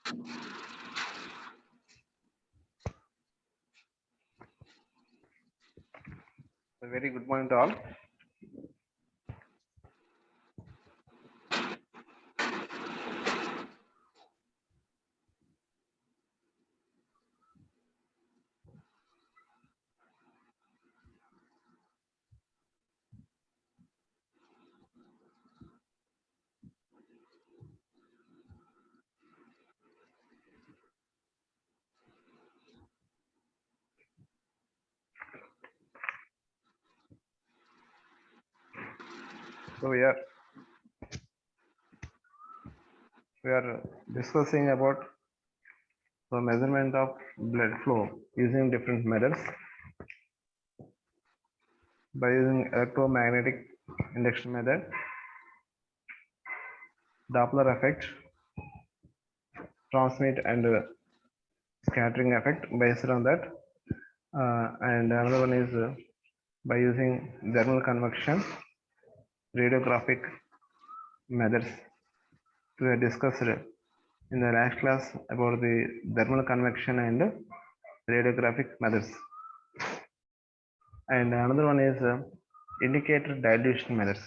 A very good morning to all. So we are discussing about the measurement of blood flow using different methods by using electromagnetic induction method, Doppler effect, transmit and scattering effect based on that, and another one is by using thermal convection, radiographic methods. We have discussed in the last class about the thermal convection and radiographic methods. And another one is indicator dilution methods.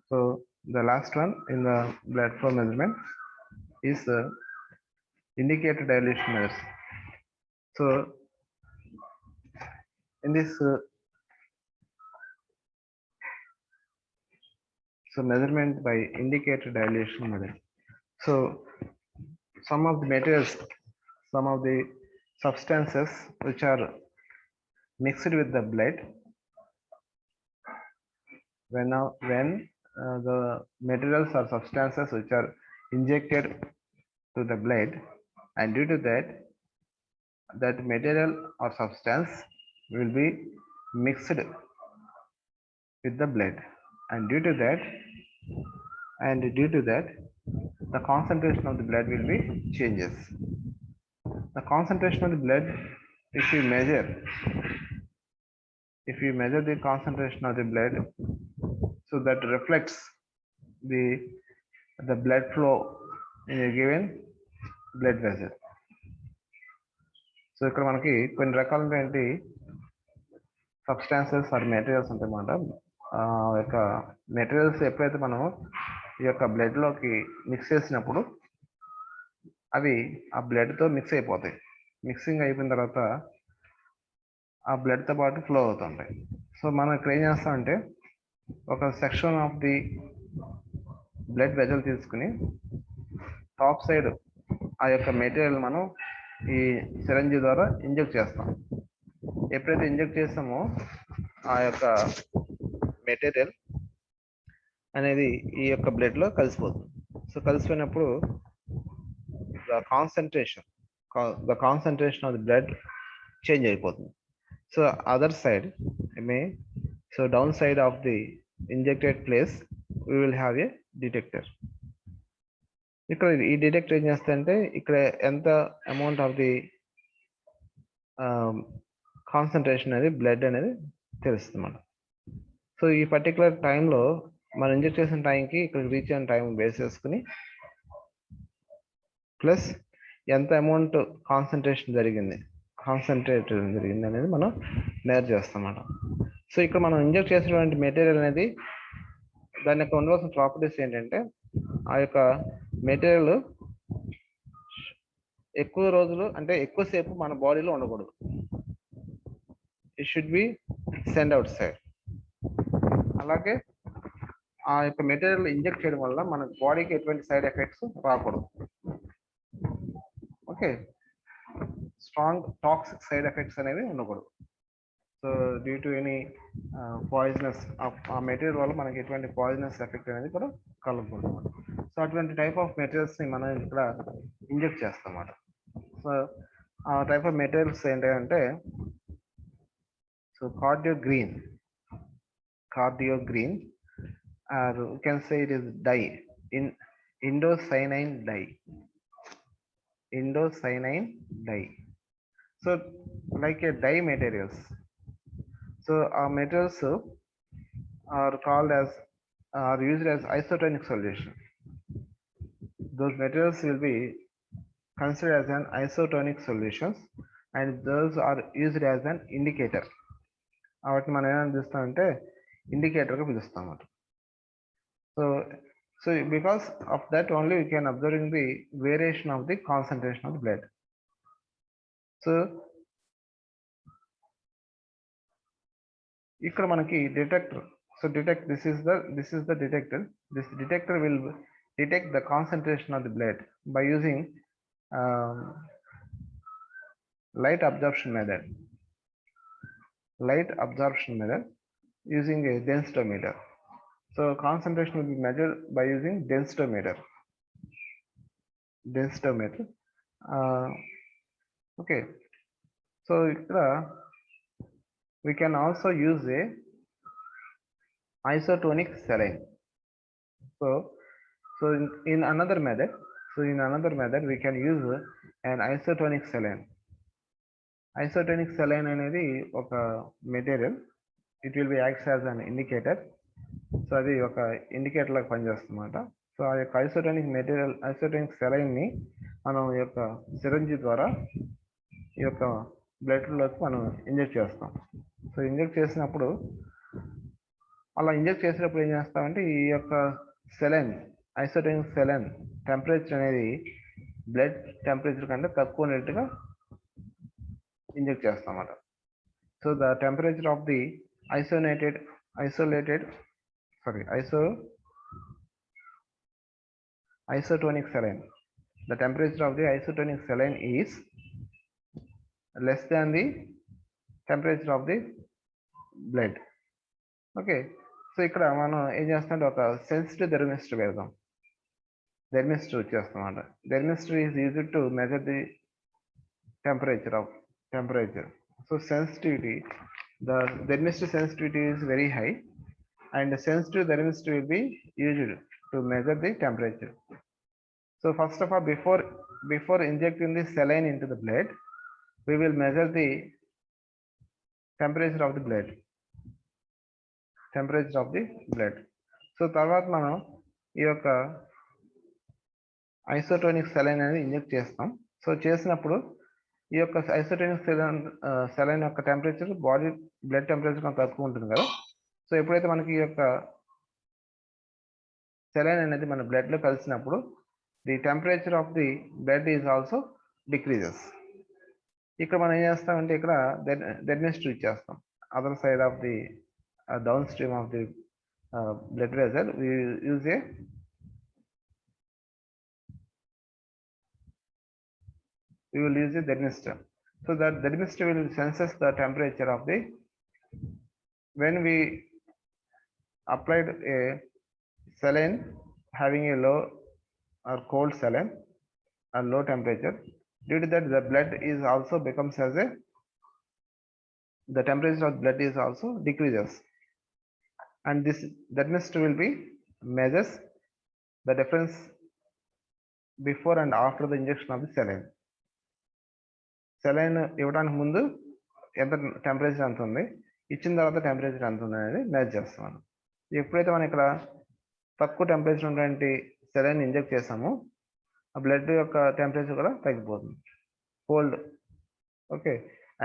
So the last one in the blood flow measurement is indicator dilution methods. So in this so measurement by indicator dilution method. So some of the materials, some of the substances which are mixed with the blood, when the materials or substances which are injected to the blood, and due to that material or substance will be mixed with the blood, and due to that the concentration of the blood will be changes. The concentration of the blood, if you measure the concentration of the blood, so that reflects the blood flow in a given blood vessel. So ఇక్కడ మనకి కొన్ని రకాలైనటువంటి substances are materials ఉంటాయన్నమాట. యొక్క materials ఎప్పుడైతే మనం ఈ యొక్క బ్లడ్లోకి మిక్స్ చేసినప్పుడు అవి ఆ బ్లడ్తో మిక్స్ అయిపోతాయి. మిక్సింగ్ అయిపోయిన తర్వాత ఆ బ్లడ్తో పాటు ఫ్లో అవుతుంటాయి. సో మనం ఇక్కడ ఏం చేస్తామంటే ఒక section of the blood vessel తీసుకుని టాప్ సైడ్ ఆ యొక్క మెటీరియల్ మనం ఈ సిరంజి ద్వారా ఇంజెక్ట్ చేస్తాం. ఎప్పుడైతే ఇంజెక్ట్ చేస్తామో ఆ యొక్క మెటీరియల్ అనేది ఈ యొక్క బ్లడ్లో కలిసిపోతుంది. సో కలిసిపోయినప్పుడు the concentration of the blood change అయిపోతుంది. So other side so down side of the injected place we will have a detector. ఇక్కడ ఈ డిటెక్టర్ ఏం చేస్తాయంటే ఇక్కడ ఎంత అమౌంట్ ఆఫ్ ది కాన్సన్ట్రేషన్ అనేది బ్లడ్ అనేది తెలుస్తుంది మనం. సో ఈ పర్టికులర్ టైంలో మనం ఇంజెక్ట్ చేసిన టైంకి ఇక్కడ రీచ్ అయిన టైం బేస్ చేసుకుని ప్లస్ ఎంత అమౌంట్ కాన్సన్ట్రేట్ జరిగింది అనేది మనం మెజర్ చేస్తాం అన్నమాట. సో ఇక్కడ మనం ఇంజెక్ట్ చేసినటువంటి మెటీరియల్ అనేది దాని యొక్క ఉండవలసిన ప్రాపర్టీస్ ఏంటంటే ఆ యొక్క మెటీరియల్ ఎక్కువ రోజులు అంటే ఎక్కువసేపు మన బాడీలో ఉండకూడదు. It should be send out side. అలాగే ఆ యొక్క మెటీరియల్ ఇంజెక్ట్ చేయడం వల్ల మన బాడీకి ఎటువంటి సైడ్ ఎఫెక్ట్స్ రాకూడదు. Okay, strong toxic side effects అనేవి ఉండకూడదు. So due to any poisonous ఆ మెటీరియల్ వల్ల మనకి ఎటువంటి పాయిజనస్ ఎఫెక్ట్ అనేది కూడా కలగకూడదు. సో అటువంటి టైప్ ఆఫ్ మెటీరియల్స్ని మనం ఇక్కడ ఇంజెక్ట్ చేస్తాం అన్నమాట. సో ఆ టైప్ ఆఫ్ మెటీరియల్స్ ఏంటంటే so cardio green or you can say it is dye in indocyanine dye. So like a dye materials. So our materials are called as are used as isotonic solution. those materials will be considered as an isotonic solutions, and those are used as an indicator. వాటిని మనం ఏమని పిలుస్తామంటే ఇండికేటర్గా పిలుస్తాం అన్నమాట. So because of that only we can observing the variation of the concentration of the blood. So ఇక్కడ మనకి detector. So detect, this is the detector. This detector will detect the concentration of the blood by using light absorption method. Light absorption method using a densitometer. So concentration will be measured by using densitometer. Okay. So we can also use a isotonic saline. So in another method, we can use an isotonic saline. Isotonic saline అనేది ఒక material. It will be acts as an indicator. So అది ఒక indicator లాగా పనిచేస్తుందన్నమాట. So ఆ యొక్క isotonic saline ని మనం ఈ యొక్క సిరంజి ద్వారా ఈ యొక్క బ్లడ్లోకి మనం ఇంజెక్ట్ చేస్తాం. సో ఇంజెక్ట్ చేసినప్పుడు ఏం చేస్తామంటే ఈ యొక్క సెలైన్, ఐసోటోనిక్ సెలైన్ టెంపరేచర్ అనేది బ్లడ్ టెంపరేచర్ కంటే తక్కువ ఉన్నట్టుగా ఇంజెక్ట్ చేస్తాం అన్నమాట. So the temperature of the isotonic saline. The temperature of the isotonic saline is less than the temperature of the blood. Okay. So ఇక్కడ మనం ఏం చేస్తామంటే ఒక సెన్సిటివ్ థెర్మిస్టర్ పెడతాం. థెర్మిస్టర్ వచ్చేస్తాం అన్నమాట. Thermistor is used to measure the temperature. So sensitivity, the thermistor sensitivity is very high, and the sensitive thermistor will be used to measure the temperature. So first of all, before injecting the saline into the blood, we will measure the temperature of the blood. So తర్వాత మనం ఈ యొక్క isotonic saline అనేది inject చేస్తాం. So చేసినప్పుడు ఈ యొక్క isotonic saline యొక్క టెంపరేచర్ బ్లడ్ టెంపరేచర్ కొంత తక్కువ ఉంటుంది కదా. సో ఎప్పుడైతే మనకి ఈ యొక్క సెలైన్ అనేది మన బ్లడ్ లో కలిసినప్పుడు the temperature of the blood is also decreases. ఇక్కడ మనం ఏం చేస్తామంటే ఇక్కడ థెర్మిస్టర్ ఇచ్చేస్తాం. Other side of the down stream of the blood vessel, we use a thermistor. So that thermistor will senses the temperature of the, when we applied a saline having a low or cold saline or low temperature, due to that the blood is also becomes as a, the temperature of blood is also decreases, and this thermistor will be measures the difference before and after the injection of the saline. Saline ఇవ్వడానికి ముందు ఎంత temperature ఎంత ఉంది, ఇచ్చిన తర్వాత temperature ఎంత ఉంది అనేది మెజర్ చేస్తాం మనం. ఎప్పుడైతే మనం ఇక్కడ తక్కువ టెంపరేచర్ ఉన్నటువంటి సెలైన్ ఇంజెక్ట్ చేసామో ఆ బ్లడ్ యొక్క టెంపరేచర్ కూడా తగ్గిపోతుంది, కోల్డ్. ఓకే,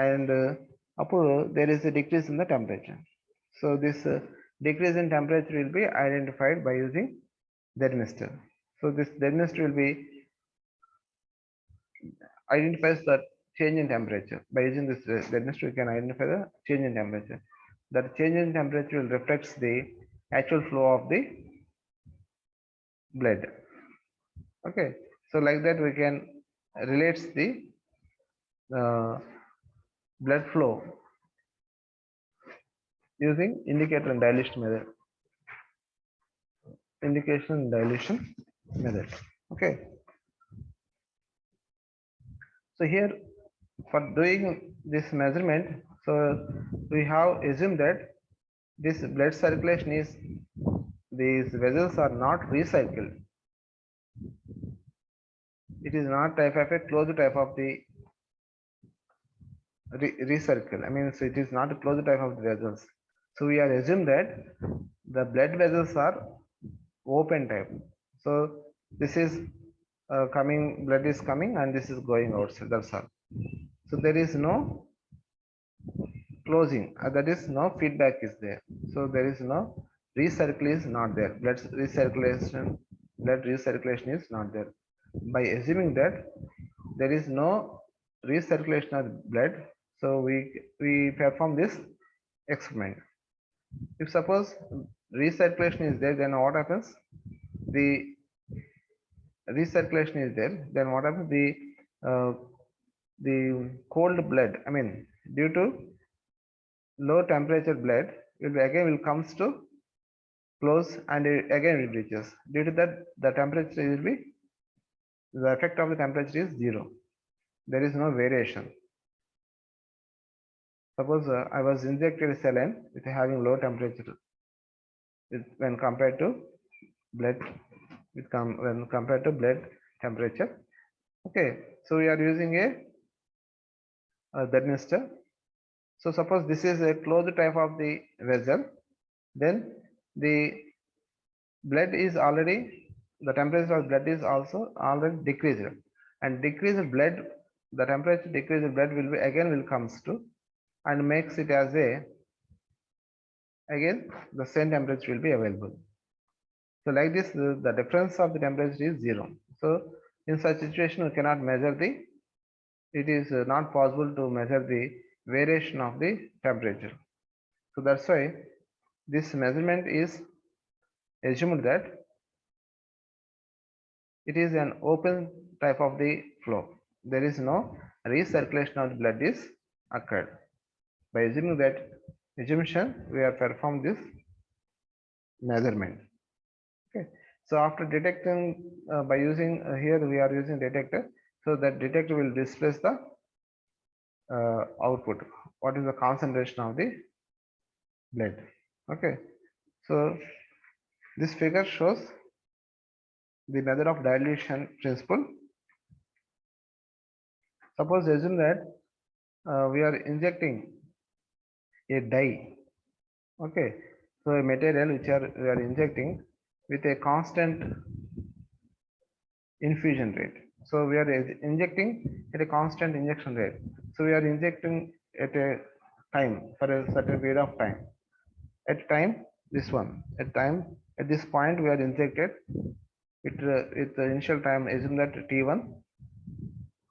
అండ్ అప్పుడు there is a decrease in the temperature. So this decrease in temperature will be identified by using thermistor. So this thermistor will be identifies the change in temperature. By using this thermistor, we can identify the change in temperature. That change in temperature will reflects the actual flow of the blood. Okay, so like that we can relate the blood flow using indicator and dilution method. Okay, so here for doing this measurement, so we have assumed that this blood circulation is, these vessels are not recycled. It is not type of a closed type of the recircle. I mean, so it is not a closed type of the vessels. So we are assumed that the blood vessels are open type. So this is coming, blood is coming and this is going outside, that's all. So there is no closing, that is no feedback is there. So there is no recirculation is not there. Blood recirculation is not there. By assuming that there is no recirculation of blood, so we perform this experiment. If suppose recirculation is there, then what happens? The recirculation is there, then what happens? The cold blood, I mean, due to low temperature blood will comes to close and again it reaches. Due to that, the temperature will be, the effect of the temperature is zero. There is no variation. Suppose I was injected saline with having low temperature when compared to blood, when compared to blood temperature. Okay, so we are using a thermistor. So suppose this is a closed type of the vessel, then the blood is already, the temperature of blood is also already decreased, and decreased blood, the temperature decreased blood will be again will comes to and makes it as a, again the same temperature will be available. So like this, the difference of the temperature is zero. So in such situation, we cannot measure the, it is not possible to measure the variation of the temperature. So that's why this measurement is assumed that it is an open type of the flow. There is no recirculation of the blood is occurred. By assuming that assumption, we have performed this measurement. Okay. So after detecting by using here we are using detector, so that detector will displace the output. What is the concentration of the blood? Okay. So this figure shows the method of dilution principle. Suppose assume that we are injecting a dye. Okay. So a material which we are injecting with a constant infusion rate. So we are injecting at a constant injection rate. So we are injecting at a time for a certain period of time. At time this one, at this point we are injected with the initial time, assume that T1.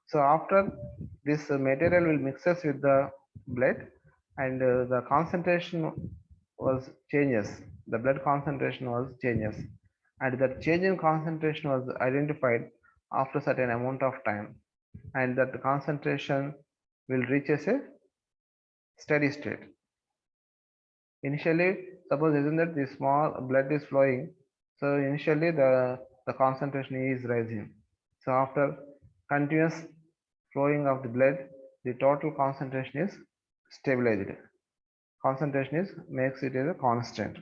So after this material will mixes with the blood and the concentration was changes. The blood concentration was changes, and that change in concentration was identified after certain amount of time, and that the concentration will reach as a steady state. Initially, suppose isn't that the small blood is flowing, so initially the concentration is rising. So after continuous flowing of the blood, the total concentration is stabilized. Concentration is makes it as a constant.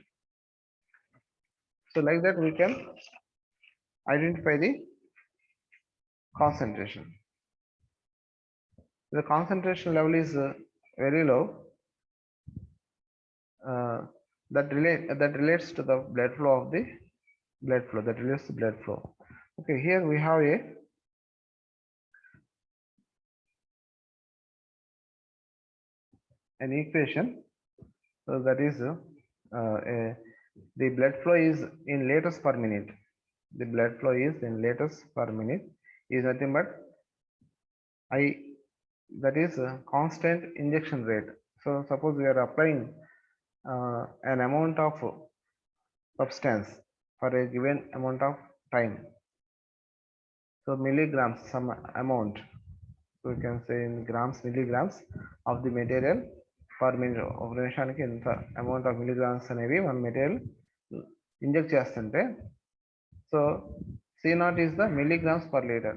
So like that we can identify the concentration. The concentration level is very low. That relates to the blood flow of the blood flow. That relates to blood flow. Okay, here we have an equation. So that is the blood flow is in liters per minute. The blood flow is in liters per minute is nothing but I, that is constant injection rate. So suppose we are applying an amount of substance for a given amount of time. So milligrams, some amount. So we can say in grams, milligrams of the material per minute. ఒక నిమిషానికి ఎంత amount of milligrams అనేవి మన material inject చేస్తుంటే, so C0 is the milligrams per liter.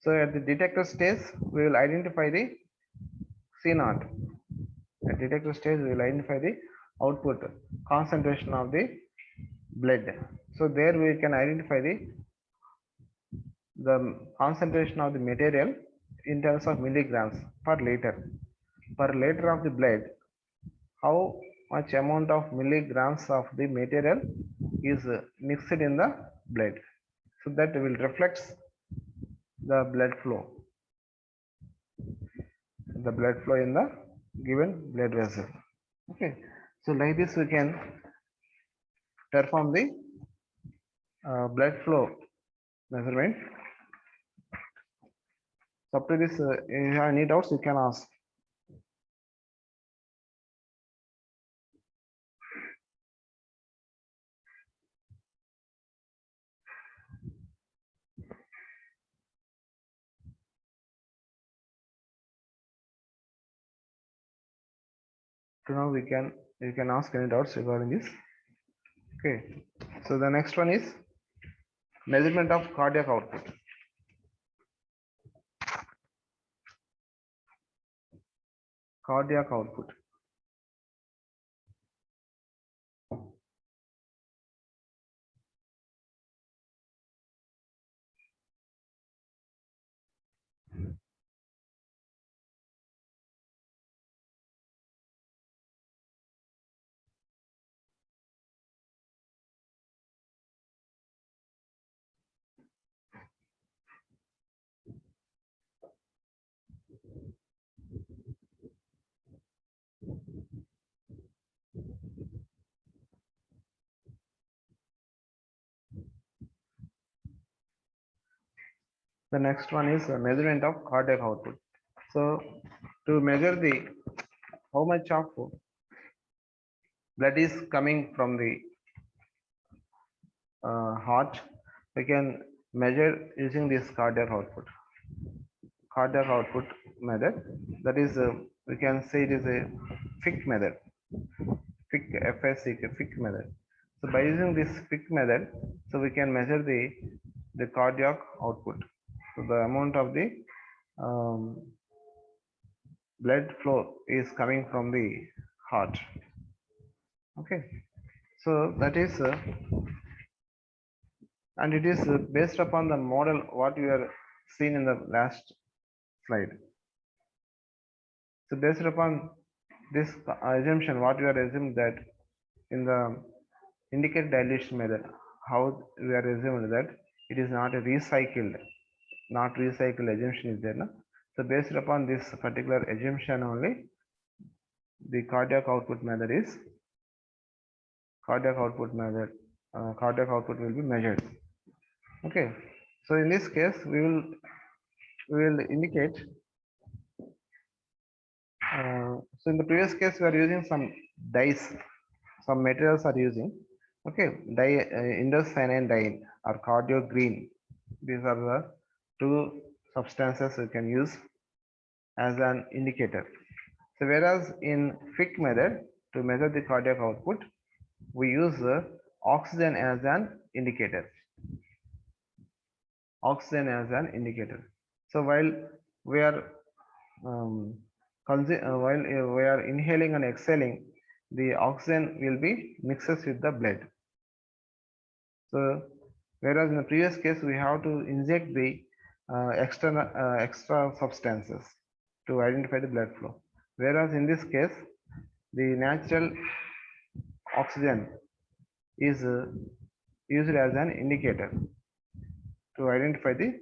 So at the detector stage, we will identify the C0. At detector stage, we will identify the output concentration of the blood. So there we can identify the concentration of the material in terms of milligrams per liter. Per liter of the blood, how much amount of milligrams of the material is mixed in the blood. so that will reflects the blood flow in the given blood vessel. Okay, so like this we can perform the blood flow measurement. So up to this, if you have any doubts, you can ask. So now you can ask any doubts regarding this. Okay, so the next one is measurement of cardiac output. Cardiac output. The next one is measurement of cardiac output. So to measure the how much of blood is coming from the heart, we can measure using this cardiac output. Cardiac output method. That is, we can say it is a FIC method. FIC, FIC method. So by using this FIC method, so we can measure the cardiac output. So the amount of the blood flow is coming from the heart. Okay, so that is and it is based upon the model what you are seen in the last slide. So based upon this assumption, what you are assuming that in the indicated dilution method, how we are assuming that it is not a recycled assumption is there. No? So based upon this particular assumption only, the cardiac output method will be measured. Okay, so in this case we will indicate. So in the previous case we are using some dyes, some materials are using. Okay, indocyanine dye or cardio green. These are the two substances we can use as an indicator. So whereas in FIC method, to measure the cardiac output, we use oxygen as an indicator. Oxygen as an indicator. So while we are we are inhaling and exhaling, the oxygen will be mixes with the blood. So whereas in the previous case we have to inject the extra substances to identify the blood flow. Whereas in this case, the natural oxygen is used as an indicator to identify the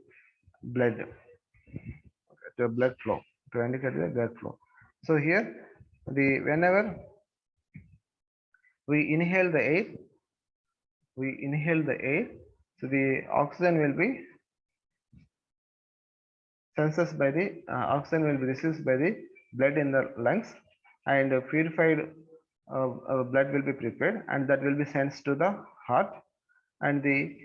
blood, flow, to indicate the blood flow. So here, whenever we inhale the air, so the oxygen will be sensed by the oxygen will be received by the blood in the lungs, and purified blood will be prepared, and that will be sent to the heart, and the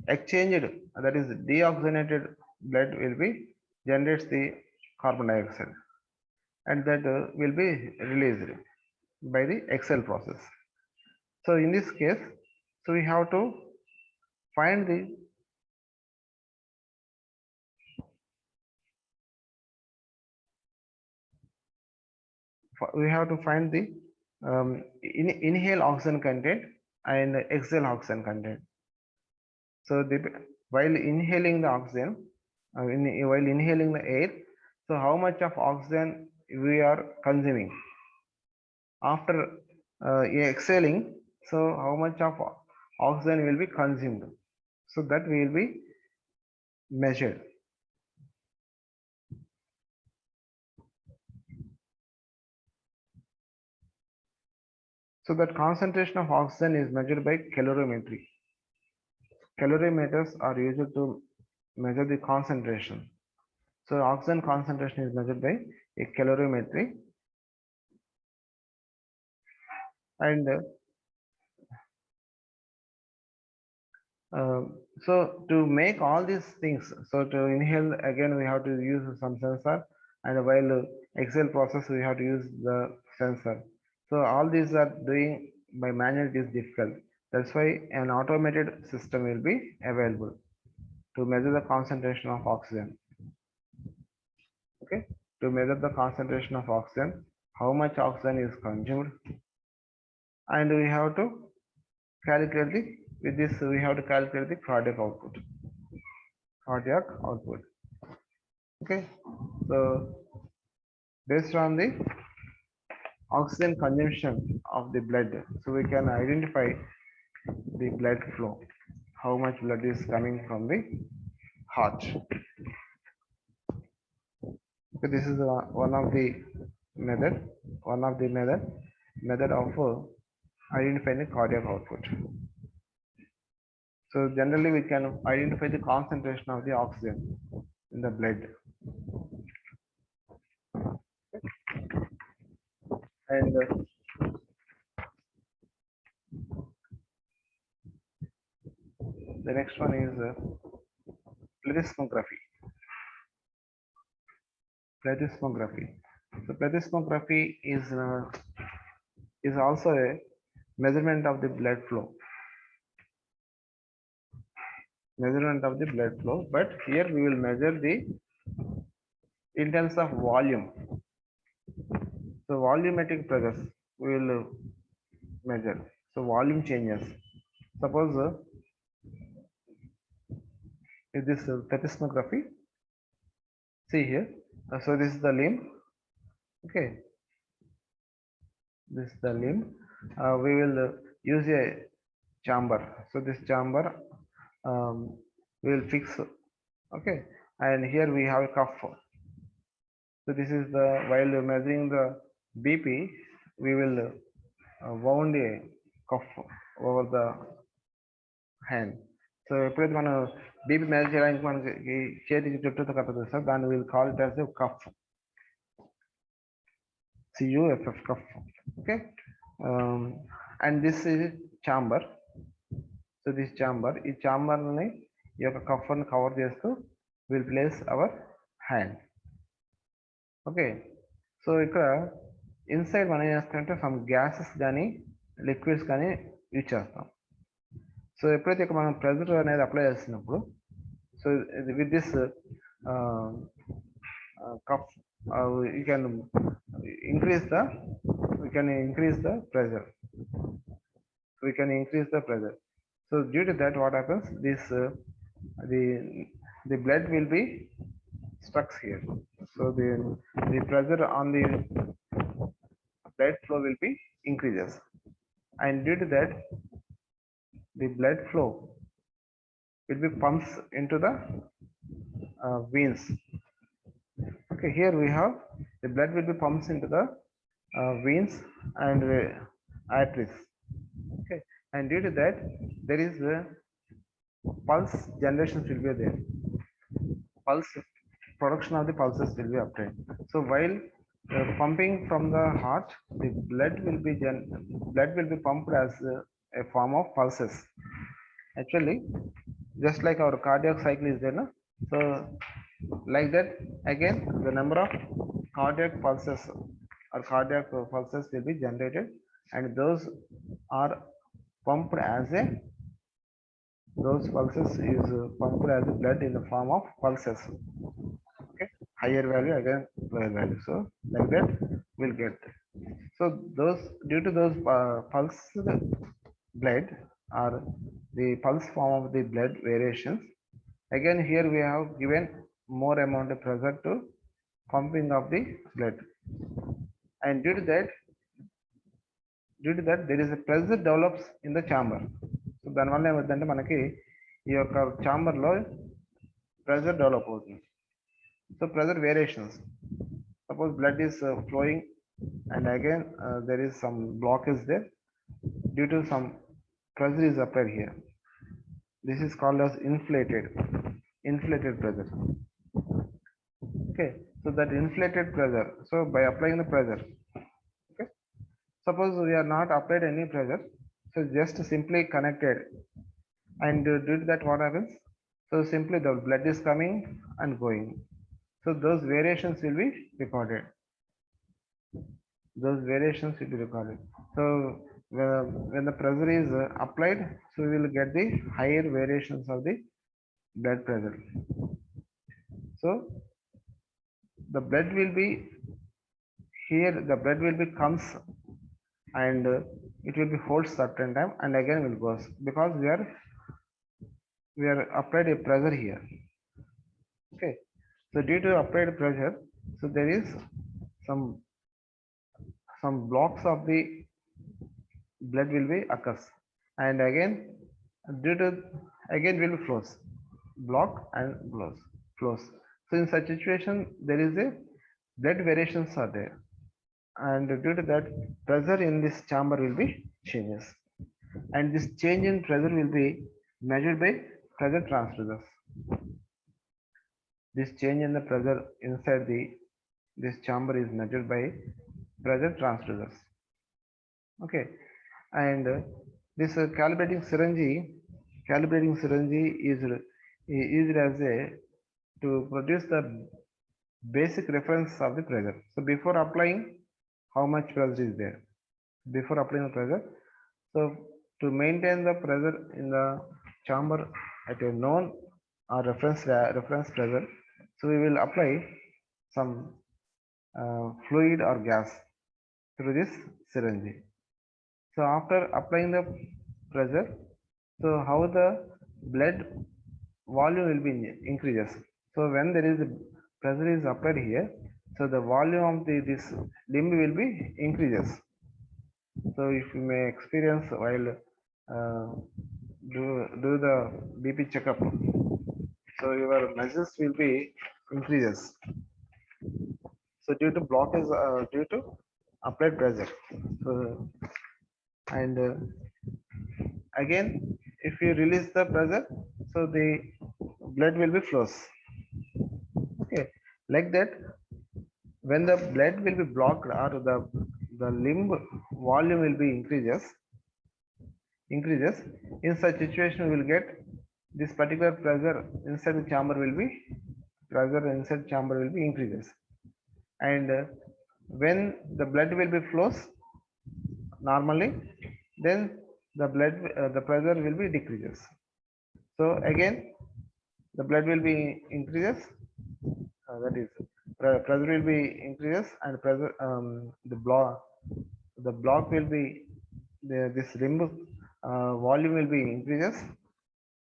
exchanged, that is deoxygenated blood will be generates the carbon dioxide, and that will be released by the exhale process. So in this case, so we have to find the inhale oxygen content and exhale oxygen content. So while inhaling the oxygen, while inhaling the air, so how much of oxygen we are consuming? After exhaling, so how much of oxygen will be consumed? So that will be measured. So that concentration of oxygen is measured by calorimetry. Calorimeters are used to measure the concentration. So oxygen concentration is measured by a calorimetry, and so to make all these things, so to inhale again we have to use some sensor, and while exhale process we have to use the sensor. So all these are doing by manual, it is difficult. That's why an automated system will be available to measure the concentration of oxygen. Okay, to measure the concentration of oxygen, how much oxygen is consumed, and we have to calculate the, with this we have to calculate the cardiac output. Okay, so based on the oxygen consumption of the blood, so we can identify the blood flow, how much blood is coming from the heart. So this is one of the method method of identifying the cardiac output. So generally we can identify the concentration of the oxygen in the blood. And the next one is plethysmography. So plethysmography is also a measurement of the blood flow. But here we will measure the in terms of volume. So volumetric pressures we will measure. So volume changes. Suppose if this plethysmography, see here. So this is the limb. Okay, this is the limb. We will use a chamber. So this chamber we will fix. Okay, and here we have a cuff. So this is the, while measuring the BP, we will wound a cuff over the hand. So ఎప్పుడైతే మనం BP measure చేయడానికి మనకి చేతికి చుట్టూతో కట్టదు sir, దాన్ని వీళ్ళు call it as cuff, CUFF, cuff. Okay, and this is chamber. So this chamber, ఈ chamber ని ఈ యొక్క కఫ్ ని కవర్ చేస్తూ will place our hand. Okay, so ఇక్కడ ఇన్సైడ్ మనం ఏం చేస్తామంటే సమ్ గ్యాసెస్ కానీ లిక్విడ్స్ కానీ యూజ్ చేస్తాం. సో ఎప్పుడైతే ఇక్కడ మనం ప్రెజర్ అనేది అప్లై చేస్తున్నప్పుడు, so with this cuff you can increase the pressure. So due to that, what happens, this the blood will be stuck here. So the pressure on the blood flow will be increases, and due to that the blood flow will be pumps into the veins. Okay, here we have the blood will be pumps into the veins and arteries. Okay, and due to that there is pulse generations will be there. Pulse production of the pulses will be obtained. So while pumping from the heart, the blood will be pumped as a form of pulses. Actually, just like our cardiac cycle is there, no? So like that, again the number of cardiac pulses will be generated, and those are pumped as a blood in the form of pulses. Okay, higher value, again lower value, so like that we'll get. So those, due to those pulse blood or the pulse form of the blood variations, again here we have given more amount of pressure to pumping of the blood, and due to that there is a pressure develops in the chamber. So దానివల్ల ఏమవుతుందంటే మనకి ఈ యొక్క ఛాంబర్లో pressure develop అవుతుంది. So pressure variations, suppose blood is flowing and again there is some block is there due to some pressure is applied here. This is called as inflated pressure. Okay, so that inflated pressure, so by applying the pressure, okay, suppose we are not applied any pressure, so just simply connected, and due to that what happens, so simply the blood is coming and going, so those variations will be recorded. Those variations will be recorded. So when the pressure is applied, so we will get the higher variations of the blood pressure. So the blood will be here, the blood will be comes and it will be hold certain time and again will goes, because we are applied a pressure here. Okay, so due to applied pressure, so there is some blocks of the blood will be occurs, and again due to again will be flows, block and flows. So in such situation there is a blood variations are there, and due to that pressure in this chamber will be changes, and this change in pressure will be measured by pressure transducers. This change in the pressure inside this chamber is measured by pressure transducers. Okay, and this calibrating syringe is used as a to produce the basic reference of the pressure. So before applying, how much pressure is there? Before applying the pressure, so to maintain the pressure in the chamber at a known or reference pressure, so we will apply some fluid or gas through this syringe. So after applying the pressure, so how the blood volume will be increases. So when there is a pressure is applied here, so the volume of this limb will be increases. So if you may experience while do the BP checkup, so your muscles will be increases. So due to block is due to applied pressure. So and again if you release the pressure, so the blood will be flows. Okay, like that when the blood will be blocked or the limb volume will be increases, in such situation we will get this particular pressure inside the chamber will be increases, and when the blood will be flows normally, then the pressure will be decreases. So again the blood will be increases, that is pressure will be increases, and pressure the block will be this limb volume will be increases,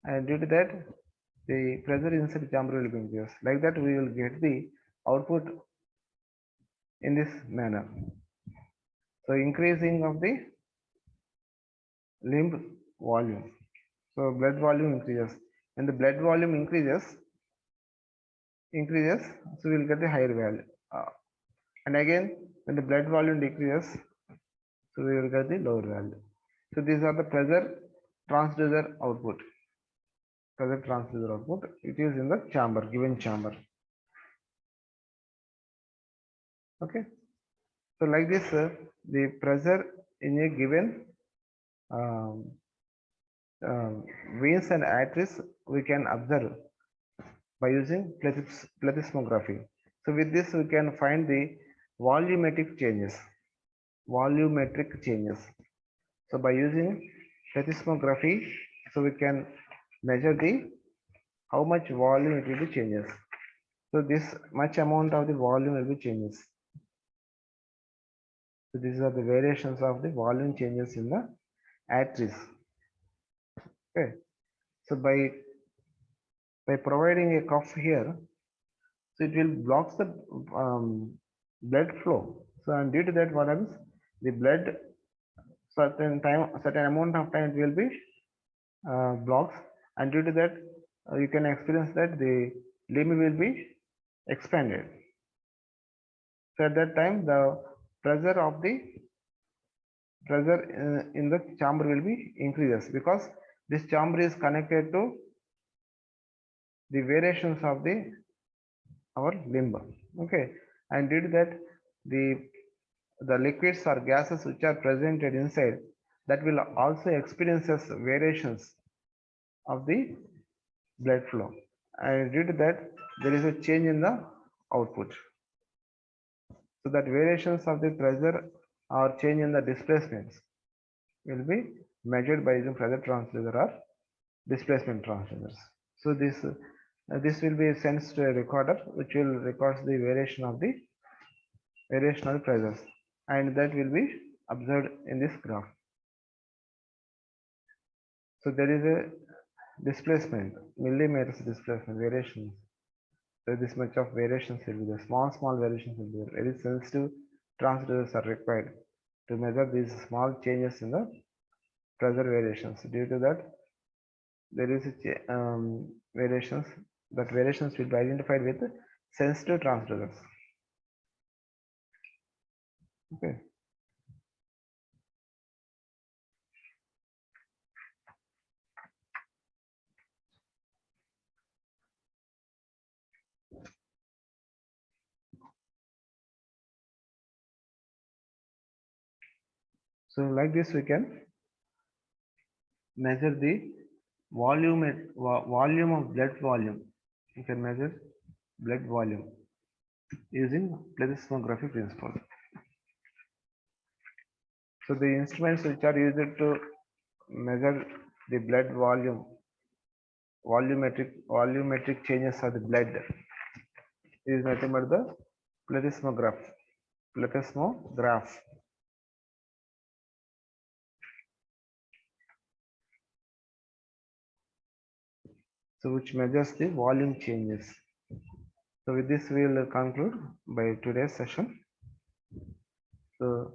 and due to that the pressure inside the chamber will be increases. Like that we will get the output in this manner. So increasing of the limb volume, so blood volume increases. When the blood volume increases, so we will get the higher value, and again when the blood volume decreases, so we will get the lower value. So these are the pressure transducer output. It is in the chamber, given chamber. Okay, so like this the pressure in a given veins and arteries we can observe by using plethysmography. So with this we can find the volumetric changes. So by using plethysmography, so we can measure the how much volume it will be changes. So this much amount of the volume will be changes. So these are the variations of the volume changes in the arteries. Okay, so by providing a cuff here, so it will blocks the blood flow. So and due to that what happens, the blood certain amount of time it will be blocks, and due to that, you can experience that the limb will be expanded. So at that time, the pressure of the pressure in the chamber will be increases, because this chamber is connected to the variations of the our limb. Okay, and due to that, the liquids or gases which are presented inside, that will also experiences variations of the blood flow, and due to that, there is a change in the output. So that variations of the pressure or change in the displacements will be measured by using pressure transducer or displacement transducers. So this will be sent to a recorder which will record the variation of the pressures, and that will be observed in this graph. So there is a displacement, millimeters displacement variation. So this much of variations will be there. Small variations will be there. Very sensitive transducers are required to measure these small changes in the pressure variations. Due to that, there is variations. That variations will be identified with sensitive transducers. Okay. So like this, we can measure the volume of blood volume. You can measure blood volume using plethysmography principle. So the instruments which are used to measure the blood volume, volumetric changes of the blood is nothing but the plethysmograph. So which measures the volume changes. So with this we will conclude by today's session. So